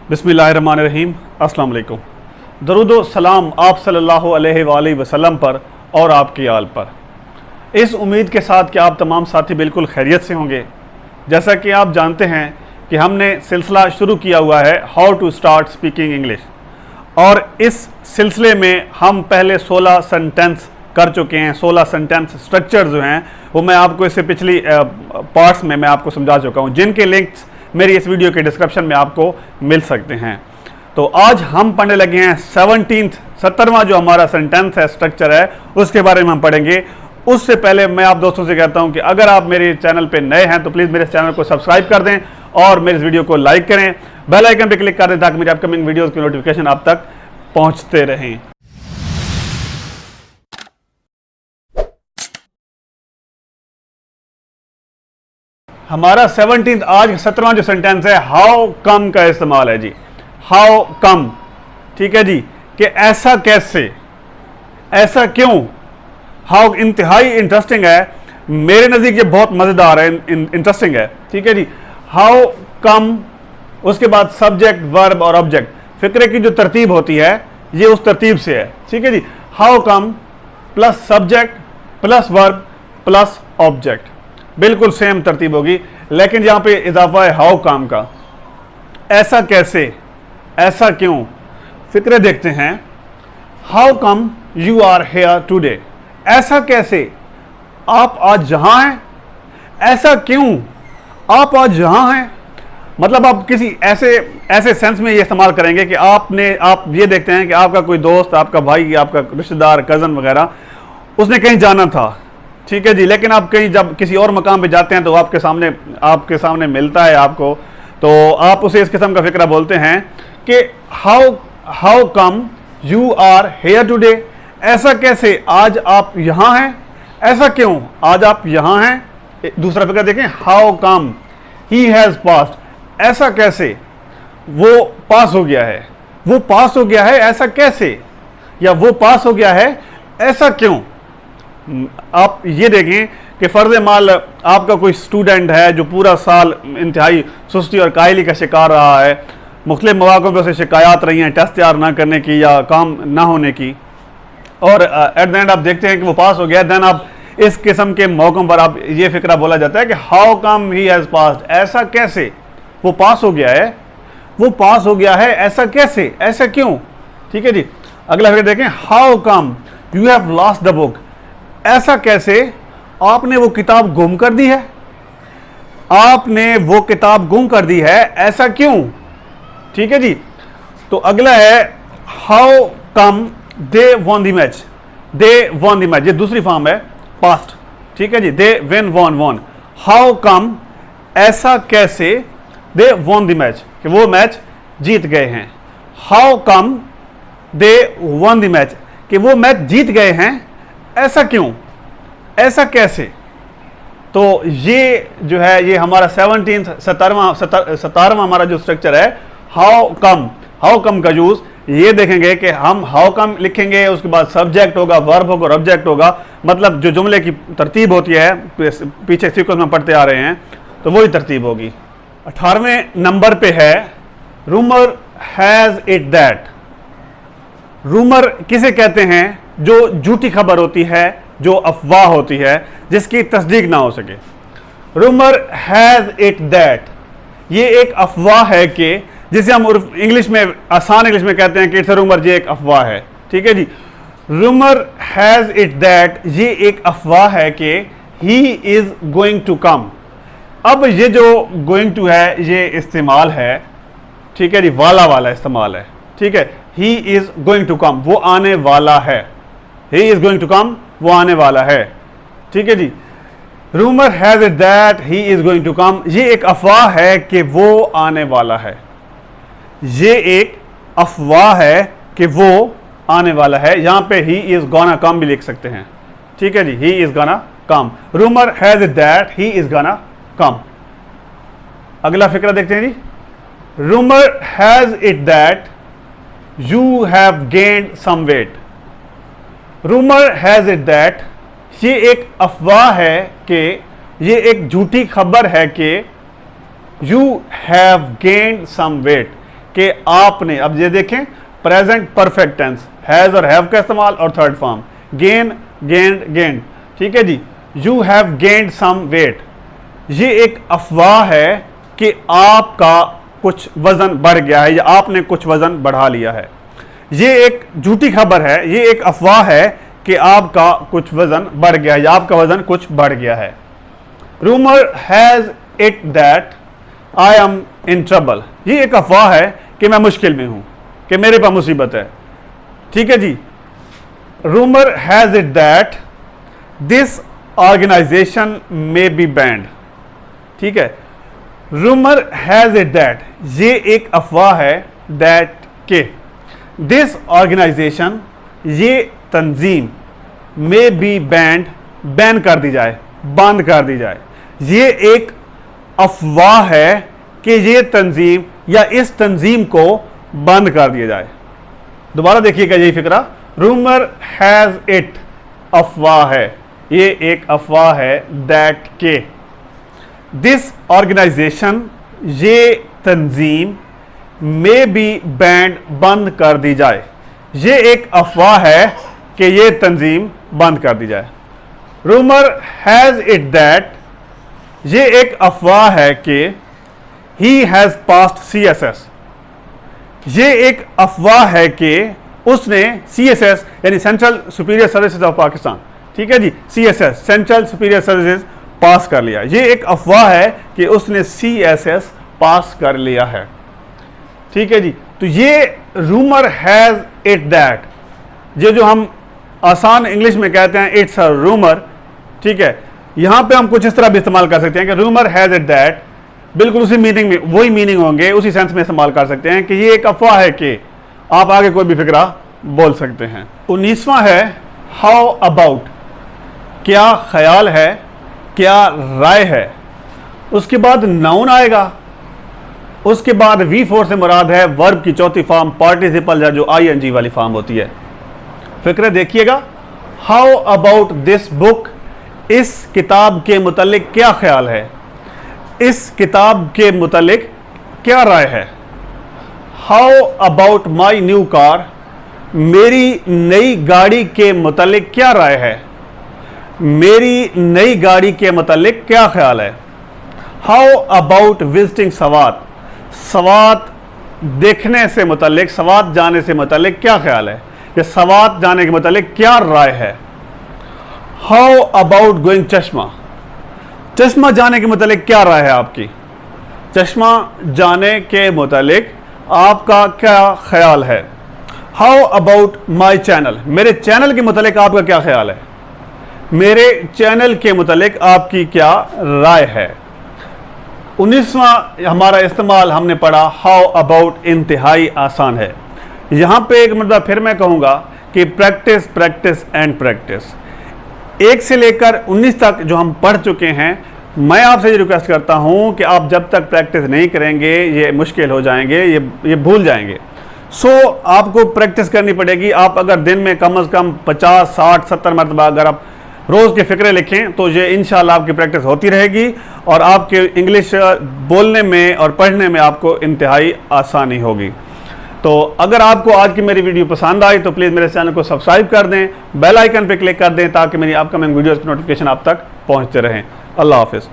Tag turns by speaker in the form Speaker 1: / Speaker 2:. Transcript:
Speaker 1: बिस्मिल्लाहिर्रहमानिर्रहीम। अस्सलाम वालेकुम। दरूदो सलाम आप सल्लल्लाहु अलैहि वसल्लम पर और आपकी आल पर। इस उम्मीद के साथ कि आप तमाम साथी बिल्कुल खैरियत से होंगे। जैसा कि आप जानते हैं कि हमने सिलसिला शुरू किया हुआ है how to start speaking English, और इस सिलसिले में हम पहले 16 सेंटेंस कर चुके हैं। 16 सेंटेंस स्ट्रक्चर जो हैं वो मैं आपको इससे पिछली पार्ट्स में मैं आपको समझा चुका हूँ, जिनके लिंक्स मेरी इस वीडियो के डिस्क्रिप्शन में आपको मिल सकते हैं। तो आज हम पढ़ने लगे हैं 17वां जो हमारा सेंटेंस है, स्ट्रक्चर है, उसके बारे में हम पढ़ेंगे। उससे पहले मैं आप दोस्तों से कहता हूं कि अगर आप मेरे चैनल पे नए हैं तो प्लीज़ मेरे चैनल को सब्सक्राइब कर दें और मेरे इस वीडियो को लाइक करें, बेल आइकन पे क्लिक कर दें ताकि मेरी अपकमिंग वीडियोज़ की नोटिफिकेशन आप तक पहुँचते रहें। हमारा 17 आज 17वां जो सेंटेंस है हाउ कम का इस्तेमाल है जी। हाउ कम, ठीक है जी, कि ऐसा कैसे, ऐसा क्यों। हाउ इंतहाई इंटरेस्टिंग है, मेरे नज़दीक ये बहुत मज़ेदार है, इंटरेस्टिंग है, ठीक है जी। हाउ कम, उसके बाद सब्जेक्ट वर्ब और ऑब्जेक्ट, फिक्रे की जो तरतीब होती है ये उस तरतीब से है, ठीक है जी। How come plus subject plus verb plus object, बिल्कुल सेम तरतीब होगी, लेकिन यहां पे इजाफा है हाउ कम का। ऐसा कैसे, ऐसा क्यों। फिक्रे देखते हैं। How come you are here today, ऐसा कैसे आप आज यहां हैं। ऐसा क्यों आप आज यहां हैं, मतलब आप किसी ऐसे सेंस में ये इस्तेमाल करेंगे कि आप ये देखते हैं कि आपका कोई दोस्त, आपका भाई, आपका रिश्तेदार, कज़न वगैरह, उसने कहीं जाना था, ठीक है जी, लेकिन आप कहीं जब किसी और मकाम पे जाते हैं तो आपके सामने मिलता है आपको, तो आप उसे इस किस्म का फिक्रा बोलते हैं कि how come you are here today, ऐसा कैसे आज आप यहाँ हैं, ऐसा क्यों आज आप यहाँ हैं। दूसरा फिक्रा देखें, how come he has passed, ऐसा कैसे वो पास हो गया है, वो पास हो गया है ऐसा कैसे, या वो पास हो गया है ऐसा क्यों। आप ये देखें कि फ़र्ज़ माल आपका कोई स्टूडेंट है जो पूरा साल इंतहाई सुस्ती और काहली का शिकार रहा है, मुख्तलिफ मौक़ों पर उसे शिकायत रही हैं टेस्ट तैयार ना करने की या काम ना होने की, और एट द एंड आप देखते हैं कि वो पास हो गया। दैन आप इस किस्म के मौक़ों पर आप ये फिक्रा बोला जाता है कि how come he has passed, ऐसा कैसे वो पास हो गया है, वो पास हो गया है ऐसा कैसे, ऐसा क्यों, ठीक है जी। अगला फिक्र देखें, how come you have lost the book, ऐसा कैसे आपने वो किताब गुम कर दी है, आपने वो किताब गुम कर दी है ऐसा क्यों, ठीक है जी। तो अगला है how come they won the match, they won the match, ये दूसरी फॉर्म है पास्ट, ठीक है जी। They win won, how come ऐसा कैसे दे वॉन द मैच, कि वो मैच जीत गए हैं। How come they won the match, कि वो मैच जीत गए हैं ऐसा क्यों, ऐसा कैसे। तो ये जो है ये हमारा 17वां हमारा जो स्ट्रक्चर है हाउ कम का यूज ये देखेंगे कि हम हाउ कम लिखेंगे, उसके बाद सब्जेक्ट होगा, वर्ब होगा और ऑब्जेक्ट होगा, मतलब जो जुमले की तरतीब होती है पीछे सीक्वेंस में पढ़ते आ रहे हैं तो वही तरतीब होगी। 18वें नंबर पे है rumour has it that. Rumour किसे कहते हैं, जो झूठी खबर होती है, जो अफवाह होती है, जिसकी तस्दीक ना हो सके। रूमर हैज इट दैट, ये एक अफवाह है कि जिसे हम इंग्लिश में, आसान इंग्लिश में कहते हैं कि इट्स अ रूमर, ये एक अफवाह है, ठीक है जी। रूमर हैज इट दैट, ये एक अफवाह है कि he is going to come. अब ये जो गोइंग टू है ये इस्तेमाल है, ठीक है जी, वाला इस्तेमाल है, ठीक है। He is going to come, वो आने वाला है, he is going to come, वो आने वाला है, ठीक है जी। Rumour has it that he is going to come, ये एक अफवाह है कि वो आने वाला है, ये एक अफवाह है कि वो आने वाला है। यहां पे ही इज गोना कम भी लिख सकते हैं, ठीक है जी, he is gonna come. Rumour has it that he is gonna come. अगला फिक्रा देखते हैं जी, rumour has it that you have gained some weight. Rumour has it that, ये एक अफवाह है कि, ये एक झूठी खबर है कि you have gained some weight, कि आपने, अब ये देखें प्रेजेंट परफेक्ट टेंस, हैज और हैव का इस्तेमाल और third form, gain, gained, gained, ठीक है जी। You have gained some weight, ये एक अफवाह है कि आपका कुछ वजन बढ़ गया है या आपने कुछ वजन बढ़ा लिया है। ये एक झूठी खबर है, ये एक अफवाह है कि आपका कुछ वजन बढ़ गया है या आपका वजन कुछ बढ़ गया है। Rumour has it that I am in trouble, ये एक अफवाह है कि मैं मुश्किल में हूं, कि मेरे पास मुसीबत है, ठीक है जी। Rumour has it that this organisation में बी बैंड, ठीक है। रूमर हैज इट दैट, ये एक अफवाह है, दैट के दिस ऑर्गेनाइजेशन, ये तंजीम, में बी बैंड, बैन कर दी जाए, बंद कर दी जाए। ये एक अफवाह है कि ये तंजीम या इस तंजीम को बंद कर दिया जाए। दोबारा देखिएगा यही फिक्रा, रूमर हैज इट अफवाह है, ये एक अफवाह है, दैट के दिस ऑर्गेनाइजेशन, ये तंजीम, में बी बैंड, बंद कर दी जाए। ये एक अफवाह है कि ये तंजीम बंद कर दी जाए। रूमर हैज इट दैट, ये एक अफवाह है कि ही हैज पास्ड CSS, ये एक अफवाह है कि उसने CSS यानी central superior services of Pakistan, ठीक है जी, CSS सेंट्रल सुपीरियर सर्विसेज पास कर लिया। ये एक अफवाह है कि उसने CSS पास कर लिया है, ठीक है जी। तो ये रूमर हैज इट दैट, ये जो हम आसान इंग्लिश में कहते हैं इट्स अ रूमर, ठीक है, यहां पे हम कुछ इस तरह भी इस्तेमाल कर सकते हैं कि रूमर हैज इट दैट, बिल्कुल उसी मीनिंग में, वही मीनिंग होंगे, उसी सेंस में इस्तेमाल कर सकते हैं कि ये एक अफवाह है कि आप आगे कोई भी फिक्रा बोल सकते हैं। 19वां है हाउ अबाउट, क्या ख्याल है, क्या राय है। उसके बाद नाउन आएगा, उसके बाद V4 से मुराद है वर्ब की चौथी फॉर्म पार्टिसिपल या जो ING वाली फॉर्म होती है। फिक्र देखिएगा, हाउ अबाउट दिस बुक, इस किताब के मुतालिक क्या ख्याल है, इस किताब के मुतालिक क्या राय है। How about my new car, मेरी नई गाड़ी के मुतालिक क्या राय है, मेरी नई गाड़ी के मुतालिक क्या ख्याल है। How about visiting Swat, Swat देखने से मुतालिक, सवात जाने से मुतालिक क्या ख्याल है, या सवात जाने के मुतालिक क्या राय है। हाउ अबाउट गोइंग चश्मा, चश्मा जाने के मुतालिक क्या राय है आपकी, चश्मा जाने के मुतालिक आपका क्या ख्याल है। हाउ अबाउट माई चैनल, मेरे चैनल के मुतालिक आपका क्या ख्याल है, मेरे चैनल के मुतालिक आपकी क्या राय है। 19वां हमारा इस्तेमाल हमने पढ़ा हाउ अबाउट, इंतहाई आसान है। यहां पे एक मतलब फिर मैं कहूंगा कि प्रैक्टिस, प्रैक्टिस एंड प्रैक्टिस, 1 से लेकर 19 तक जो हम पढ़ चुके हैं, मैं आपसे ये रिक्वेस्ट करता हूं कि आप जब तक प्रैक्टिस नहीं करेंगे ये मुश्किल हो जाएंगे, ये भूल जाएंगे। आपको प्रैक्टिस करनी पड़ेगी। आप अगर दिन में कम से कम 50, 60, 70 मरतबा अगर आप रोज़ के फ़िक्रे लिखें तो ये इंशाल्लाह आपकी प्रैक्टिस होती रहेगी और आपके इंग्लिश बोलने में और पढ़ने में आपको इंतहाई आसानी होगी। तो अगर आपको आज की मेरी वीडियो पसंद आई तो प्लीज़ मेरे चैनल को सब्सक्राइब कर दें, बेल आइकन पर क्लिक कर दें ताकि मेरी अपकमिंग वीडियोज़ की नोटिफिकेशन आप तक पहुँचते रहें। अल्लाह हाफिज़।